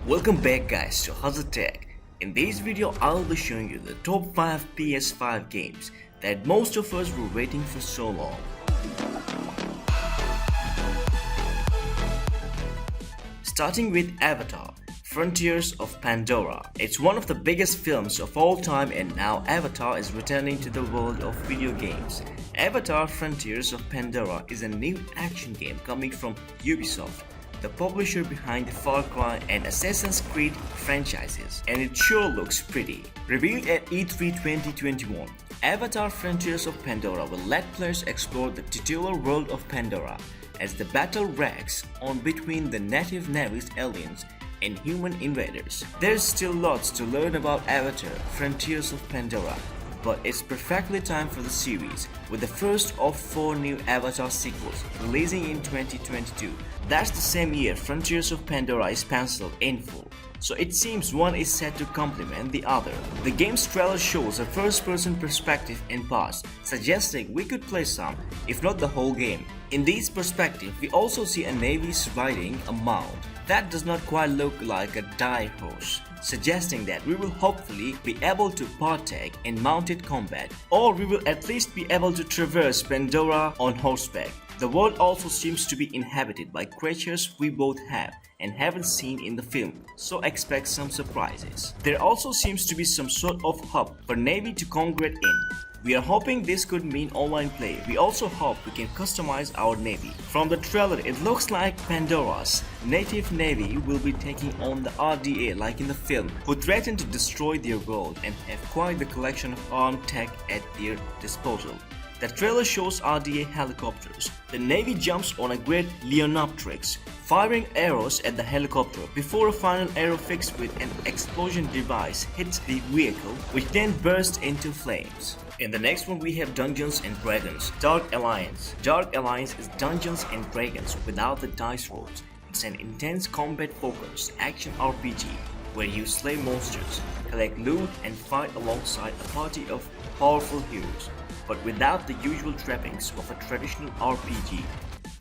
Welcome back guys to Huzzer Tech. In this video I'll be showing you the top 5 PS5 games that most of us were waiting for so long. Starting with Avatar: Frontiers of Pandora. It's one of the biggest films of all time, and now Avatar is returning to the world of video games. Avatar: Frontiers of Pandora is a new action game coming from Ubisoft, the publisher behind the Far Cry and Assassin's Creed franchises, and it sure looks pretty. Revealed at E3 2021, Avatar: Frontiers of Pandora will let players explore the titular world of Pandora as the battle rags on between the native Nevis aliens and human invaders. There's still lots to learn about Avatar: Frontiers of Pandora, but it's perfectly timed for the series, with the first of 4 new Avatar sequels releasing in 2022. That's the same year Frontiers of Pandora is penciled in full, so it seems one is set to complement the other. The game's trailer shows a first-person perspective in parts, suggesting we could play some, if not the whole game. In this perspective, we also see a Nevis riding a mount that does not quite look like a dire horse, suggesting that we will hopefully be able to partake in mounted combat, or we will at least be able to traverse Pandora on horseback. The world also seems to be inhabited by creatures we both have and haven't seen in the film, so expect some surprises. There also seems to be some sort of hub for Navy to congregate in. We are hoping this could mean online play. We also hope we can customize our Navy. From the trailer, it looks like Pandora's native Navy will be taking on the RDA like in the film, who threaten to destroy their world and have quite the collection of armed tech at their disposal. The trailer shows RDA helicopters. The Navy jumps on a great Leonopteryx, firing arrows at the helicopter before a final arrow fixed with an explosion device hits the vehicle, which then bursts into flames. In the next one we have Dungeons & Dragons: Dark Alliance. Dark Alliance is Dungeons & Dragons without the dice rolls. It's an intense combat-focused action RPG where you slay monsters, collect loot and fight alongside a party of powerful heroes, but without the usual trappings of a traditional RPG.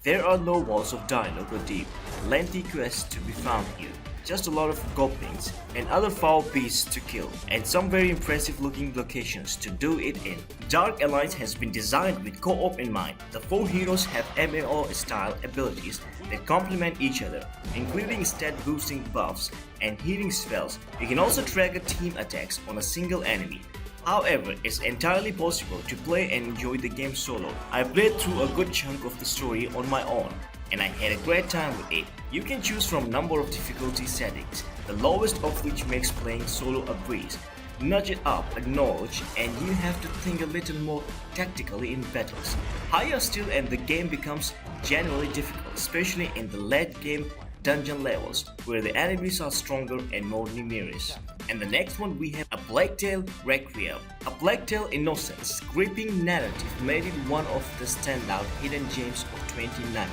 There are no walls of dialogue or deep, lengthy quests to be found here, just a lot of goblins and other foul beasts to kill, and some very impressive looking locations to do it in. Dark Alliance has been designed with co-op in mind. The 4 heroes have MMO style abilities that complement each other, including stat boosting buffs and healing spells. You can also trigger team attacks on a single enemy. However, it's entirely possible to play and enjoy the game solo. I played through a good chunk of the story on my own, and I had a great time with it. You can choose from a number of difficulty settings, the lowest of which makes playing solo a breeze. Nudge it up a notch and you have to think a little more tactically in battles. Higher still and the game becomes genuinely difficult, especially in the late game dungeon levels, where the enemies are stronger and more numerous. And the next one we have A Plague Tale: Requiem. A Plague Tale Innocence gripping narrative made it one of the standout hidden gems of 2019,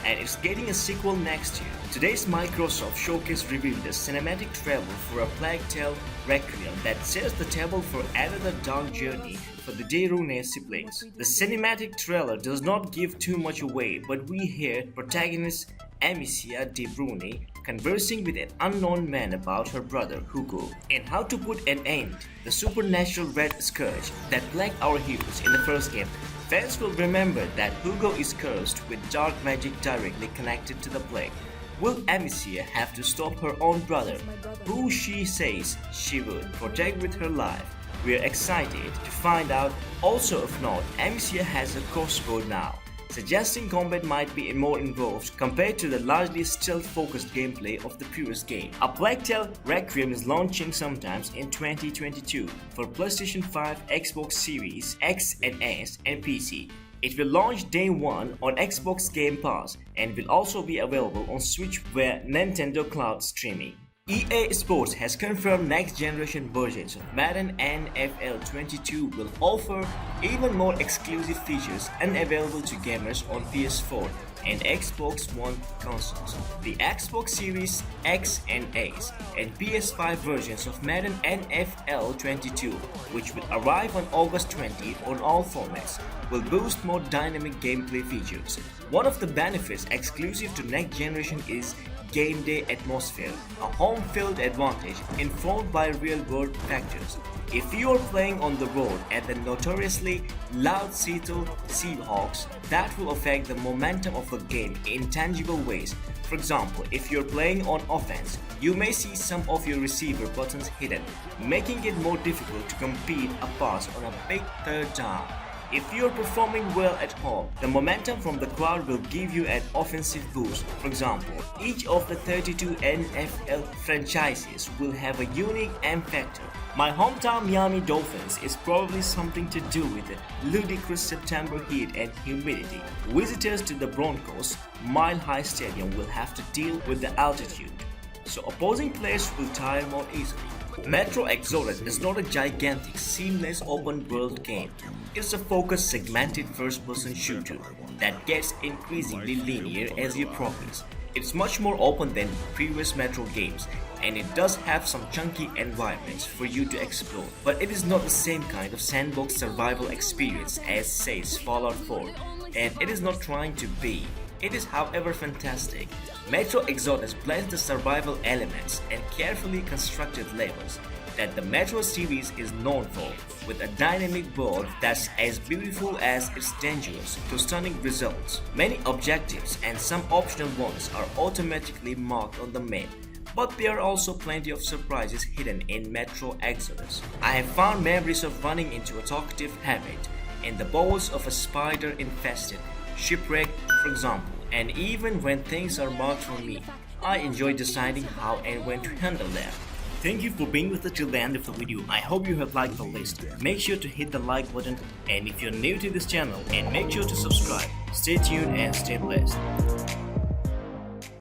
and it's getting a sequel next year. Today's Microsoft Showcase revealed a cinematic trailer for A Plague Tale: Requiem that sets the table for another dark journey for the De Rune siblings. The cinematic trailer does not give too much away, but we hear protagonist Amicia De Bruni conversing with an unknown man about her brother Hugo and how to put an end to the supernatural red scourge that plagued our heroes in the first game. Fans will remember that Hugo is cursed with dark magic directly connected to the plague. Will Amicia have to stop her own brother, who she says she would protect with her life? We are excited to find out. Also of note, Amicia has a crossbow now, suggesting combat might be more involved compared to the largely stealth-focused gameplay of the previous game. A Plague Tale: Requiem is launching sometimes in 2022 for PlayStation 5, Xbox Series X and S, and PC. It will launch day 1 on Xbox Game Pass and will also be available on Switch via Nintendo Cloud Streaming. EA Sports has confirmed next-generation versions of Madden NFL 22 will offer even more exclusive features unavailable to gamers on PS4 and Xbox One consoles. The Xbox Series X and S and PS5 versions of Madden NFL 22, which will arrive on August 20 on all formats, will boost more dynamic gameplay features. One of the benefits exclusive to next generation is game day atmosphere, a home field advantage informed by real world factors. If you are playing on the road at the notoriously loud Seattle Seahawks, that will affect the momentum of the game in tangible ways. For example, if you're playing on offense, you may see some of your receiver buttons hidden, making it more difficult to complete a pass on a big third down. If you're performing well at home, the momentum from the crowd will give you an offensive boost. For example, each of the 32 NFL franchises will have a unique M factor. My hometown Miami Dolphins is probably something to do with the ludicrous September heat and humidity. Visitors to the Broncos Mile High Stadium will have to deal with the altitude, so opposing players will tire more easily. Metro Exodus is not a gigantic, seamless open-world game. It's a focused, segmented first-person shooter that gets increasingly linear as you progress. It's much more open than previous Metro games, and it does have some chunky environments for you to explore, but it is not the same kind of sandbox survival experience as, say, Fallout 4, and it is not trying to be. It is, however, fantastic. Metro Exodus blends the survival elements and carefully constructed levels that the Metro series is known for, with a dynamic world that's as beautiful as it's dangerous to stunning results. Many objectives and some optional ones are automatically marked on the map, but there are also plenty of surprises hidden in Metro Exodus. I have found memories of running into a talkative hermit in the bowels of a spider-infested shipwreck, for example, and even when things are marked for me, I enjoy deciding how and when to handle them. Thank you for being with us till the end of the video. I hope you have liked the list. Make sure to hit the like button, and if you're new to this channel, and make sure to subscribe. Stay tuned and stay blessed.